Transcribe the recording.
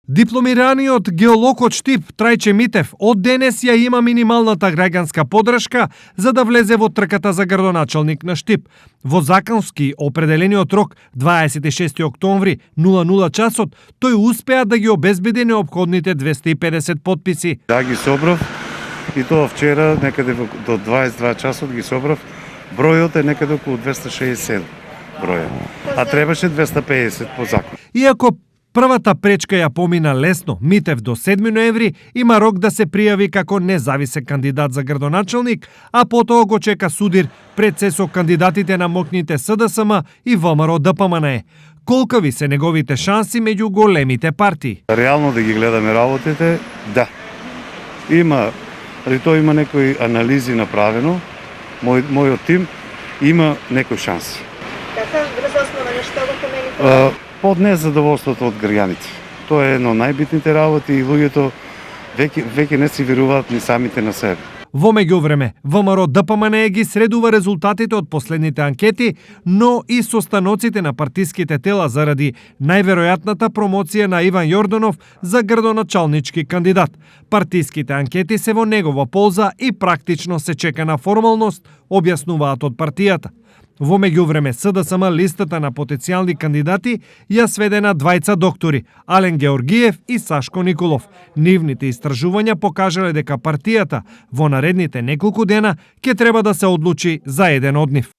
Дипломираниот геолог од Штип Трајче Митев од денес ја има минималната граѓанска поддршка за да влезе во трката за градоначалник на Штип. Во законски определениот рок 26 октомври 00 часот тој успеа да ги обезбеди неопходните 250 потписи. Да, ги собрав и тоа вчера некаде до 22 часот ги собрав. Бројот е некаде околу 267 броја, а требаше 250 по закон. Иако првата пречка ја помина лесно, Митев до 7 ноември има рок да се пријави како независен кандидат за градоначалник, а потоа го чека судир пред се со кандидатите на МОКНИ-те СДСМ и ВМРО ДПМН. Колкави се неговите шанси меѓу големите партии? Реално да ги гледаме работите, да. Тоа има некои анализи направено. Мојот тим има некои шанси. Каква врзоснова на што го помените? Под незадоволството од граѓаните. Тоа е едно од најбитните работи и луѓето веќе не си веруваат ни самите на себе. Во меѓувреме, ВМРО ДПМН ги средува резултатите од последните анкети, но и состаноците на партиските тела заради најверојатната промоција на Иван Јорданов за градоначалнички кандидат. Партиските анкети се во негова полза и практично се чека на формалност, објаснуваат од партијата. Во меѓувреме СДСМ листата на потенцијални кандидати ја сведе на двајца доктори, Ален Георгиев и Сашко Николов. Нивните истражувања покажале дека партијата во наредните неколку дена ќе треба да се одлучи за еден од нив.